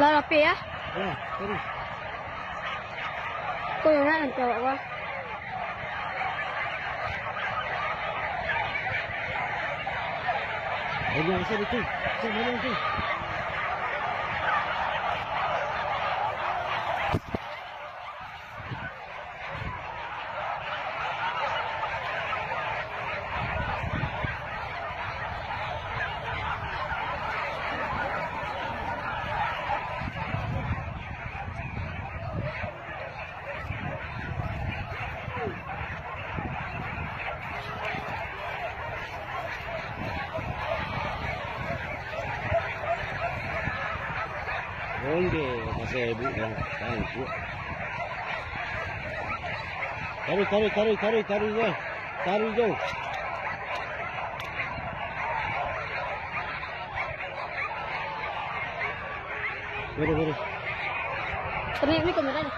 Lah rapi ya? Ya, tadi. Kau yang nak jawab apa? Ini yang saya itu. Saya mana itu? Onde masih ibu yang tahu tu. Tarik je. Tarik je. Beri. Ternyata ni kamera ni.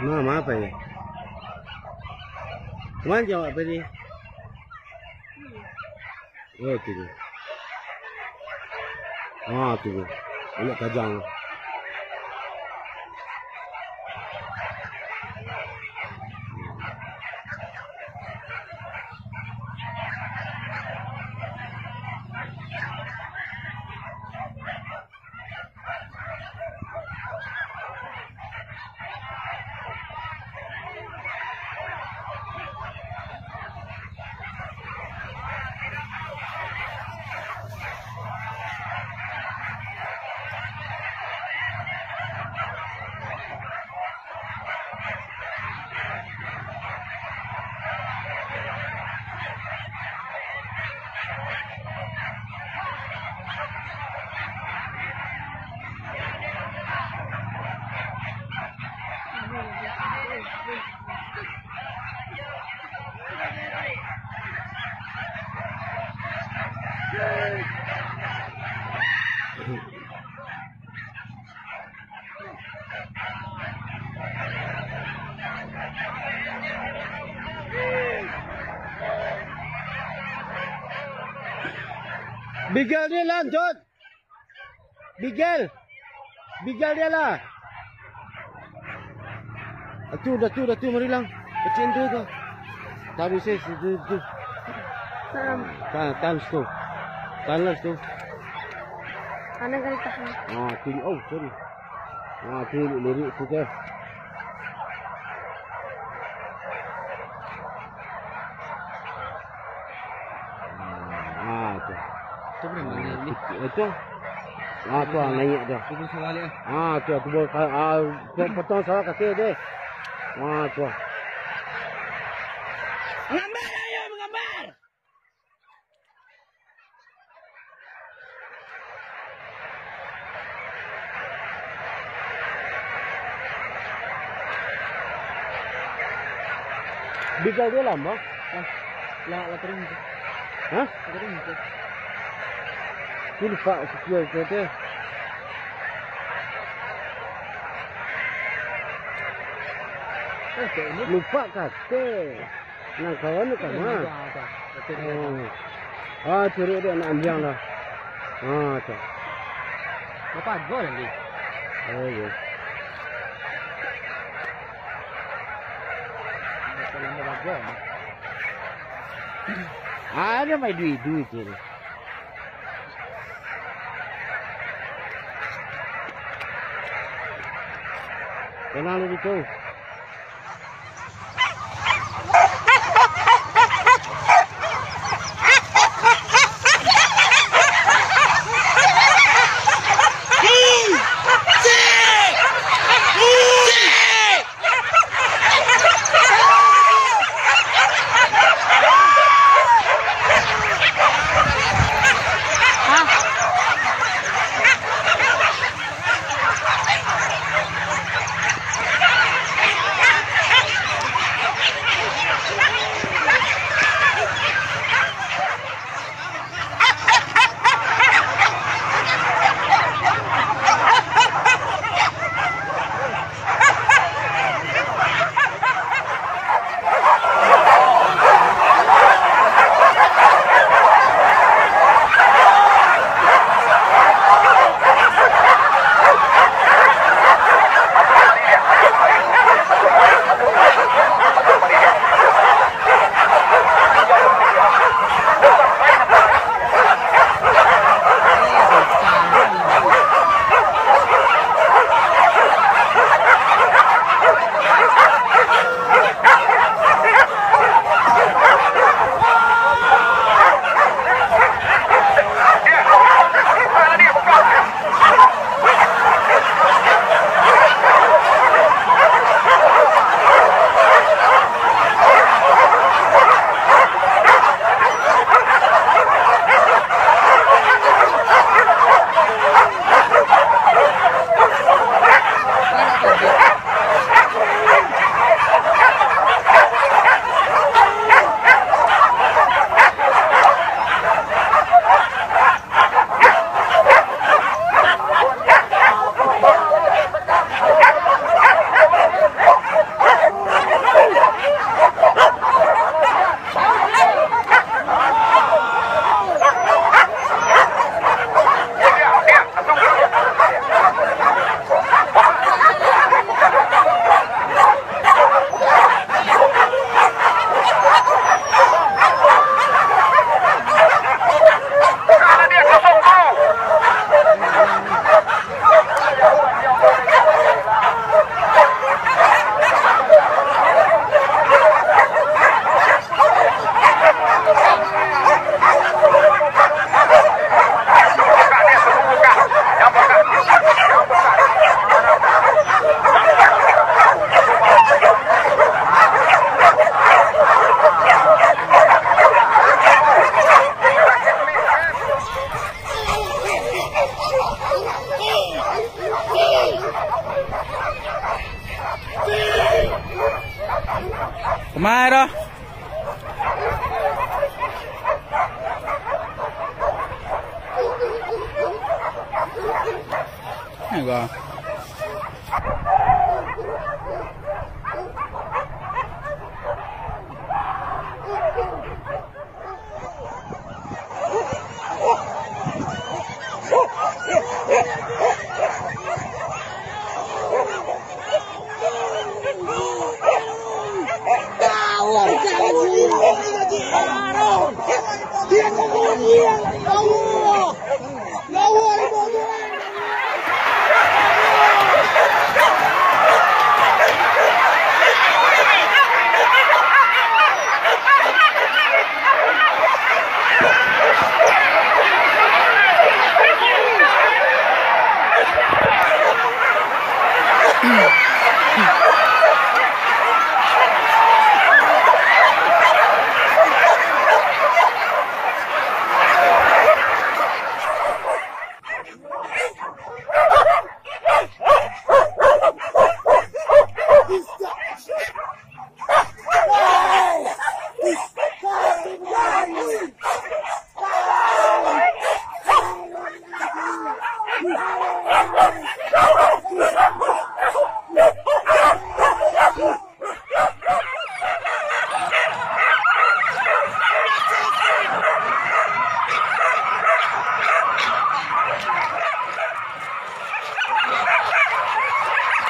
Mama apa ini? Kemana jawab apa ini? Oh tu. Ah tu. Anak kajang. Bigel dia lah, Jod. Bigel dia lah. Dah tu, mari lang. Kecil tu. Taruh ses tu. Tan tu. Talas tu. Anak kali tahan. Tu. Oh, sorry. Tu lirik tu ke. Tu. Tu berapa ni? Itu. Tu naik dah. Tu pun salah dia. Tu boleh potong salah kaki dia. Tu. Mengambar ayo mengambar. Bigel dia lama. Lah kering tu. Hah? Kering tu. Tu lupa sekian tu. Lupa kata. Nak kawan tu kan? Curi dia nak ambil lah. Tu. Apa gol ni? Oh ya. Kalau gol. Ada mai duit je. Kailangan dito. Kumain đó. Này gò.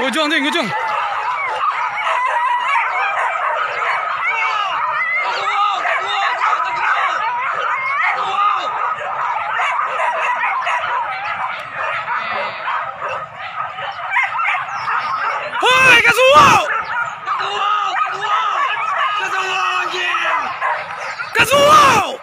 Ujung ting, ujung. Hoi, Kazuo!